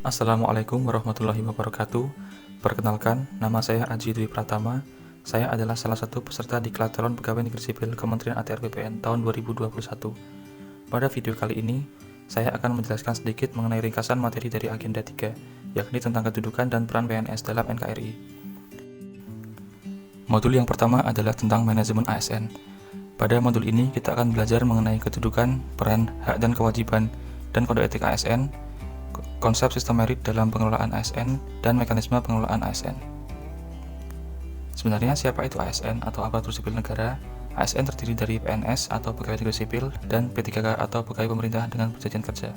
Assalamualaikum warahmatullahi wabarakatuh. Perkenalkan, nama saya Aji Dwi Pratama. Saya adalah salah satu peserta Diklat Calon Pegawai Negeri Sipil Kementerian ATR BPN tahun 2021. Pada video kali ini, saya akan menjelaskan sedikit mengenai ringkasan materi dari agenda 3, yakni tentang kedudukan dan peran PNS dalam NKRI. Modul yang pertama adalah tentang manajemen ASN. Pada modul ini, kita akan belajar mengenai kedudukan, peran, hak dan kewajiban, dan kode etik ASN, konsep sistem merit dalam pengelolaan ASN, dan mekanisme pengelolaan ASN. Sebenarnya siapa itu ASN atau aparatur sipil negara? ASN terdiri dari PNS atau pegawai negeri sipil dan P3K atau pegawai pemerintah dengan perjanjian kerja.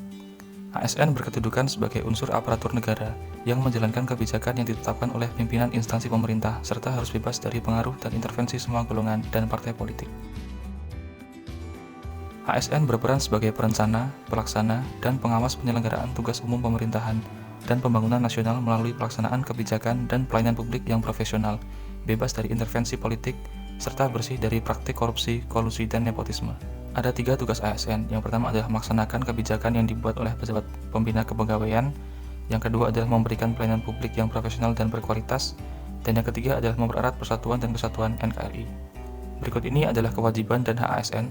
ASN berkedudukan sebagai unsur aparatur negara yang menjalankan kebijakan yang ditetapkan oleh pimpinan instansi pemerintah serta harus bebas dari pengaruh dan intervensi semua golongan dan partai politik. ASN berperan sebagai perencana, pelaksana, dan pengawas penyelenggaraan tugas umum pemerintahan dan pembangunan nasional melalui pelaksanaan kebijakan dan pelayanan publik yang profesional, bebas dari intervensi politik, serta bersih dari praktik korupsi, kolusi, dan nepotisme. Ada 3 tugas ASN. Yang pertama adalah melaksanakan kebijakan yang dibuat oleh pejabat pembina kepegawaian. Yang kedua adalah memberikan pelayanan publik yang profesional dan berkualitas. Dan yang ketiga adalah mempererat persatuan dan kesatuan NKRI. Berikut ini adalah kewajiban dan hak ASN,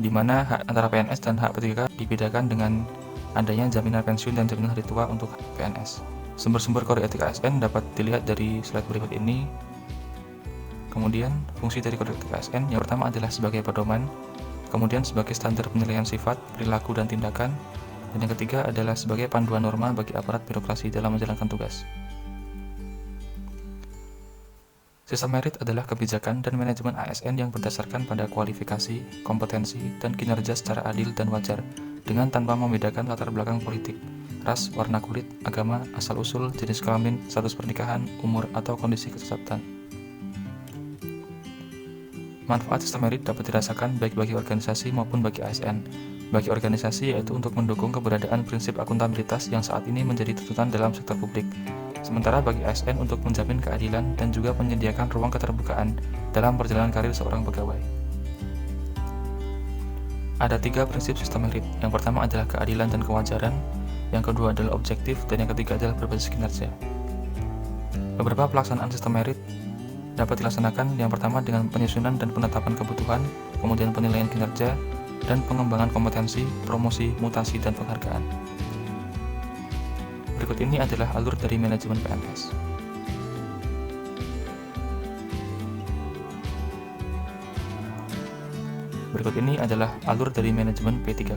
di mana hak antara PNS dan hak P3K dibedakan dengan adanya jaminan pensiun dan jaminan hari tua untuk PNS. Sumber-sumber kode etik ASN dapat dilihat dari slide berikut ini. Kemudian, fungsi dari kode etik ASN yang pertama adalah sebagai pedoman, kemudian sebagai standar penilaian sifat, perilaku, dan tindakan, dan yang ketiga adalah sebagai panduan norma bagi aparat birokrasi dalam menjalankan tugas. Sistem merit adalah kebijakan dan manajemen ASN yang berdasarkan pada kualifikasi, kompetensi, dan kinerja secara adil dan wajar, dengan tanpa membedakan latar belakang politik, ras, warna kulit, agama, asal-usul, jenis kelamin, status pernikahan, umur, atau kondisi kesehatan. Manfaat sistem merit dapat dirasakan baik bagi organisasi maupun bagi ASN. Bagi organisasi yaitu untuk mendukung keberadaan prinsip akuntabilitas yang saat ini menjadi tuntutan dalam sektor publik. Sementara bagi ASN untuk menjamin keadilan dan juga menyediakan ruang keterbukaan dalam perjalanan karir seorang pegawai. Ada 3 prinsip sistem merit. Yang pertama adalah keadilan dan kewajaran, yang kedua adalah objektif, dan yang ketiga adalah berbasis kinerja. Beberapa pelaksanaan sistem merit dapat dilaksanakan yang pertama dengan penyusunan dan penetapan kebutuhan, kemudian penilaian kinerja, dan pengembangan kompetensi, promosi, mutasi, dan penghargaan. Berikut ini adalah alur dari manajemen PNS. Berikut ini adalah alur dari manajemen P3K.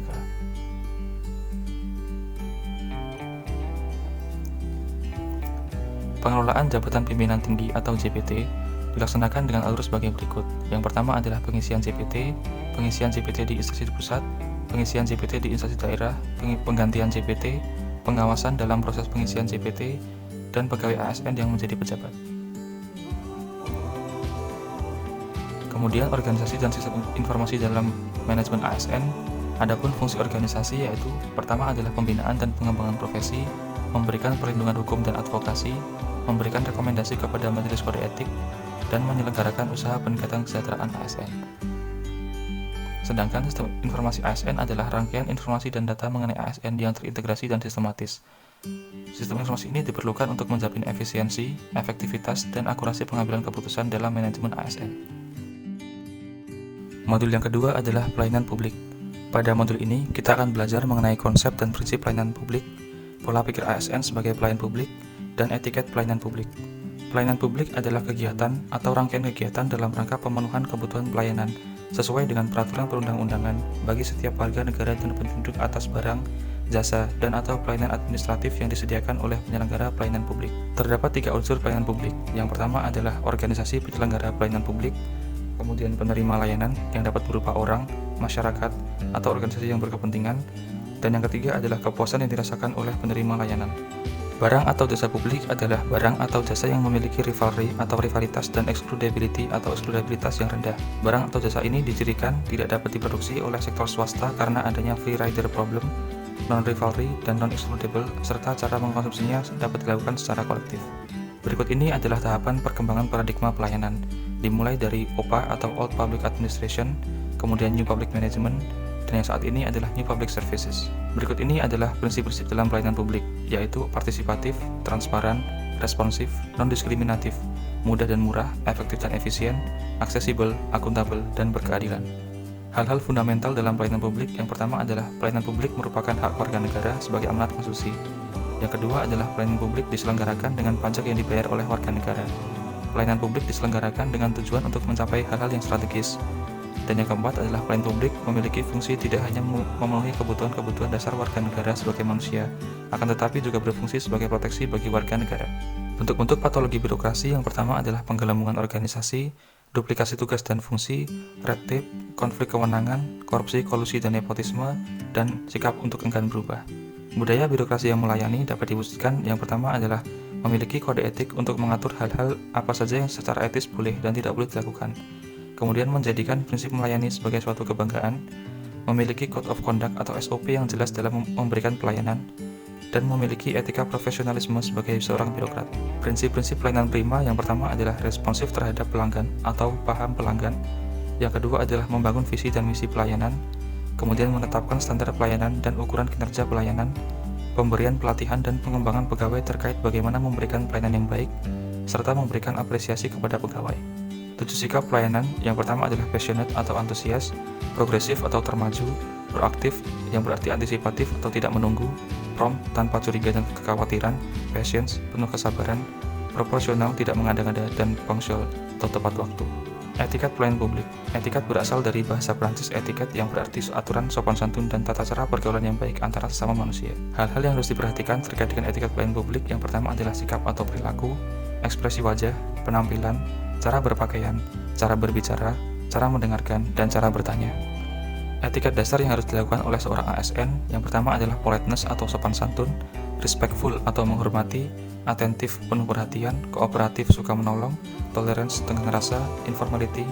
Pengelolaan jabatan pimpinan tinggi atau JPT dilaksanakan dengan alur sebagai berikut. Yang pertama adalah pengisian JPT di instansi pusat, pengisian JPT di instansi daerah, penggantian JPT, pengawasan dalam proses pengisian JPT, dan pegawai ASN yang menjadi pejabat. Kemudian organisasi dan sistem informasi dalam manajemen ASN. Adapun fungsi organisasi yaitu pertama adalah pembinaan dan pengembangan profesi, memberikan perlindungan hukum dan advokasi, memberikan rekomendasi kepada majelis kode etik, dan menyelenggarakan usaha peningkatan kesejahteraan ASN. Sedangkan sistem informasi ASN adalah rangkaian informasi dan data mengenai ASN yang terintegrasi dan sistematis. Sistem informasi ini diperlukan untuk menjamin efisiensi, efektivitas, dan akurasi pengambilan keputusan dalam manajemen ASN. Modul yang kedua adalah pelayanan publik. Pada modul ini, kita akan belajar mengenai konsep dan prinsip pelayanan publik, pola pikir ASN sebagai pelayan publik, dan etiket pelayanan publik. Pelayanan publik adalah kegiatan atau rangkaian kegiatan dalam rangka pemenuhan kebutuhan pelayanan sesuai dengan peraturan perundang-undangan bagi setiap warga negara dan penduduk atas barang, jasa, dan atau pelayanan administratif yang disediakan oleh penyelenggara pelayanan publik. Terdapat 3 unsur pelayanan publik. Yang pertama adalah organisasi penyelenggara pelayanan publik, kemudian penerima layanan yang dapat berupa orang, masyarakat, atau organisasi yang berkepentingan, dan yang ketiga adalah kepuasan yang dirasakan oleh penerima layanan. Barang atau jasa publik adalah barang atau jasa yang memiliki rivalry atau rivalitas dan excludability atau eksklusibilitas yang rendah. Barang atau jasa ini dicirikan tidak dapat diproduksi oleh sektor swasta karena adanya free rider problem, non-rivalry, dan non-excludable, serta cara mengkonsumsinya dapat dilakukan secara kolektif. Berikut ini adalah tahapan perkembangan paradigma pelayanan, dimulai dari OPA atau Old Public Administration, kemudian New Public Management, dan yang saat ini adalah New Public Services. Berikut ini adalah prinsip-prinsip dalam pelayanan publik, yaitu partisipatif, transparan, responsif, non-diskriminatif, mudah dan murah, efektif dan efisien, aksesibel, akuntabel, dan berkeadilan. Hal-hal fundamental dalam pelayanan publik yang pertama adalah pelayanan publik merupakan hak warga negara sebagai amanat konstitusi. Yang kedua adalah pelayanan publik diselenggarakan dengan pajak yang dibayar oleh warga negara. Pelayanan publik diselenggarakan dengan tujuan untuk mencapai hal-hal yang strategis. Dan yang keempat adalah pelayanan publik memiliki fungsi tidak hanya memenuhi kebutuhan-kebutuhan dasar warga negara sebagai manusia, akan tetapi juga berfungsi sebagai proteksi bagi warga negara. Bentuk-bentuk patologi birokrasi yang pertama adalah penggelembungan organisasi, duplikasi tugas dan fungsi, red tape, konflik kewenangan, korupsi, kolusi, dan nepotisme, dan sikap untuk enggan berubah. Budaya birokrasi yang melayani dapat diwujudkan yang pertama adalah memiliki kode etik untuk mengatur hal-hal apa saja yang secara etis boleh dan tidak boleh dilakukan. Kemudian menjadikan prinsip melayani sebagai suatu kebanggaan, memiliki code of conduct atau SOP yang jelas dalam memberikan pelayanan, dan memiliki etika profesionalisme sebagai seorang birokrat. Prinsip-prinsip pelayanan prima yang pertama adalah responsif terhadap pelanggan atau paham pelanggan. Yang kedua adalah membangun visi dan misi pelayanan, kemudian menetapkan standar pelayanan dan ukuran kinerja pelayanan, pemberian pelatihan dan pengembangan pegawai terkait bagaimana memberikan pelayanan yang baik, serta memberikan apresiasi kepada pegawai. 7 sikap pelayanan yang pertama adalah passionate atau antusias, progresif atau termaju, proaktif yang berarti antisipatif atau tidak menunggu, prompt tanpa curiga dan kekhawatiran, patience penuh kesabaran, proporsional tidak mengada-ngada, dan punctual atau tepat waktu. Etiket pelayanan publik. Etiket berasal dari bahasa Prancis etiket yang berarti aturan, sopan santun, dan tata cara pergaulan yang baik antara sesama manusia. Hal-hal yang harus diperhatikan terkait dengan etiket pelayanan publik yang pertama adalah sikap atau perilaku, ekspresi wajah, penampilan, cara berpakaian, cara berbicara, cara mendengarkan, dan cara bertanya. Etiket dasar yang harus dilakukan oleh seorang ASN yang pertama adalah politeness atau sopan santun, respectful atau menghormati, atentif penuh perhatian, kooperatif suka menolong, tolerance tenggang rasa, informality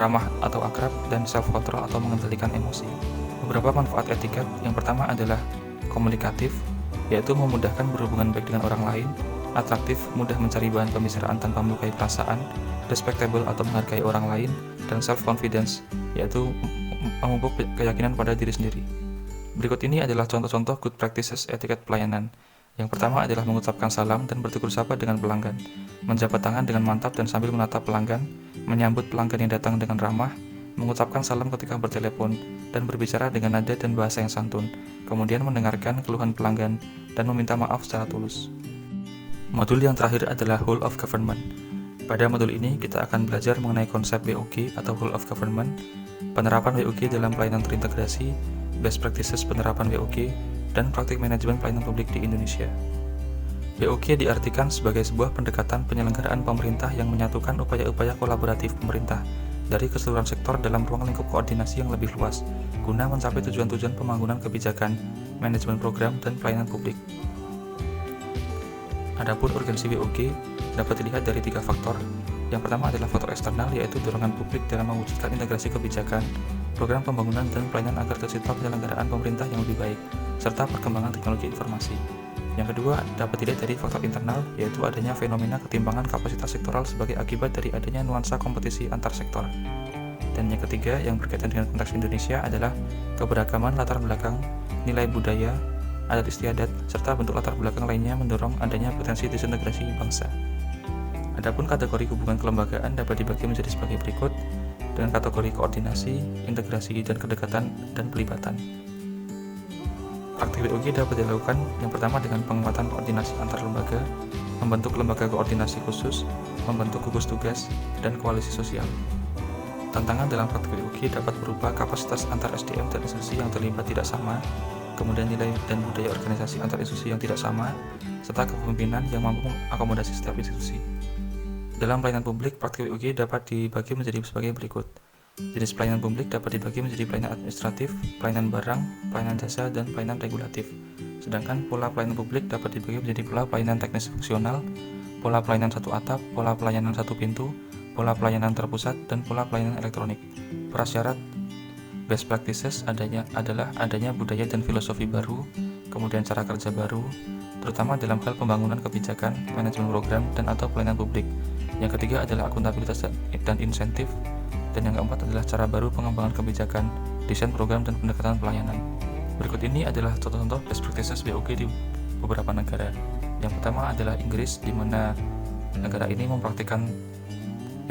ramah atau akrab, dan self-control atau mengendalikan emosi. Beberapa manfaat etiket yang pertama adalah komunikatif, yaitu memudahkan berhubungan baik dengan orang lain, atraktif, mudah mencari bahan pembicaraan tanpa melukai perasaan, respectable atau menghargai orang lain, dan self-confidence, yaitu memupuk keyakinan pada diri sendiri. Berikut ini adalah contoh-contoh good practices etiket pelayanan. Yang pertama adalah mengucapkan salam dan bertegur sapa dengan pelanggan, menjabat tangan dengan mantap dan sambil menatap pelanggan, menyambut pelanggan yang datang dengan ramah, mengucapkan salam ketika bertelepon, dan berbicara dengan nada dan bahasa yang santun, kemudian mendengarkan keluhan pelanggan, dan meminta maaf secara tulus. Modul yang terakhir adalah Whole of Government. Pada modul ini, kita akan belajar mengenai konsep WOG atau Whole of Government, penerapan WOG dalam pelayanan terintegrasi, best practices penerapan WOG, dan praktik manajemen pelayanan publik di Indonesia. WOG diartikan sebagai sebuah pendekatan penyelenggaraan pemerintah yang menyatukan upaya-upaya kolaboratif pemerintah dari keseluruhan sektor dalam ruang lingkup koordinasi yang lebih luas, guna mencapai tujuan-tujuan pembangunan kebijakan, manajemen program, dan pelayanan publik. Adapun urgensi WOG dapat dilihat dari 3 faktor. Yang pertama adalah faktor eksternal, yaitu dorongan publik dalam mewujudkan integrasi kebijakan, program pembangunan, dan pelayanan agar tercipta penyelenggaraan pemerintah yang lebih baik, serta perkembangan teknologi informasi. Yang kedua dapat dilihat dari faktor internal, yaitu adanya fenomena ketimpangan kapasitas sektoral sebagai akibat dari adanya nuansa kompetisi antar sektor. Dan yang ketiga yang berkaitan dengan konteks Indonesia adalah keberagaman latar belakang, nilai budaya, adat istiadat, serta bentuk latar belakang lainnya mendorong adanya potensi disintegrasi bangsa. Adapun kategori hubungan kelembagaan dapat dibagi menjadi sebagai berikut, dengan kategori koordinasi, integrasi, dan kedekatan dan pelibatan. Praktik WOG dapat dilakukan yang pertama dengan penguatan koordinasi antar lembaga, membentuk lembaga koordinasi khusus, membentuk gugus tugas, dan koalisi sosial. Tantangan dalam praktik WOG dapat berupa kapasitas antar SDM dan institusi yang terlibat tidak sama, kemudian nilai dan budaya organisasi antar institusi yang tidak sama, serta kepemimpinan yang mampu mengakomodasi setiap institusi. Dalam pelayanan publik, praktik WOG dapat dibagi menjadi sebagai berikut. Jenis pelayanan publik dapat dibagi menjadi pelayanan administratif, pelayanan barang, pelayanan jasa, dan pelayanan regulatif. Sedangkan pola pelayanan publik dapat dibagi menjadi pola pelayanan teknis fungsional, pola pelayanan satu atap, pola pelayanan satu pintu, pola pelayanan terpusat, dan pola pelayanan elektronik. Prasyarat best practices adalah adanya budaya dan filosofi baru, kemudian cara kerja baru, terutama dalam hal pembangunan kebijakan, manajemen program, dan atau pelayanan publik. Yang ketiga adalah akuntabilitas dan insentif, dan yang keempat adalah cara baru pengembangan kebijakan, desain program, dan pendekatan pelayanan. Berikut ini adalah contoh-contoh best practices BOG di beberapa negara. Yang pertama adalah Inggris, di mana negara ini mempraktikkan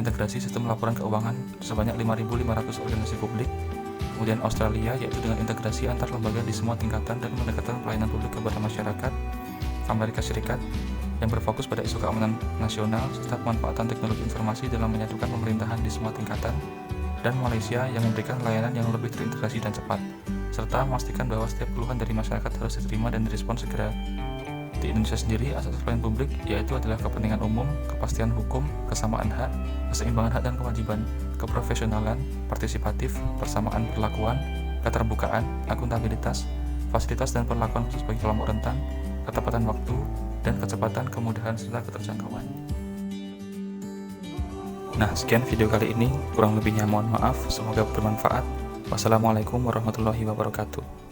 integrasi sistem laporan keuangan sebanyak 5.500 organisasi publik. Kemudian Australia, yaitu dengan integrasi antar lembaga di semua tingkatan dan pendekatan pelayanan publik kepada masyarakat. Amerika Serikat, yang berfokus pada isu keamanan nasional serta pemanfaatan teknologi informasi dalam menyatukan pemerintahan di semua tingkatan. Dan Malaysia, yang memberikan layanan yang lebih terintegrasi dan cepat, serta memastikan bahwa setiap keluhan dari masyarakat harus diterima dan direspons segera. Di Indonesia sendiri, asas pelayanan publik yaitu adalah kepentingan umum, kepastian hukum, kesamaan hak, keseimbangan hak dan kewajiban, keprofesionalan, partisipatif, persamaan perlakuan, keterbukaan, akuntabilitas, fasilitas dan perlakuan khusus bagi kelompok rentan, ketepatan waktu, dan kecepatan, kemudahan, serta keterjangkauan. Nah, sekian video kali ini, kurang lebihnya mohon maaf, semoga bermanfaat. Wassalamualaikum warahmatullahi wabarakatuh.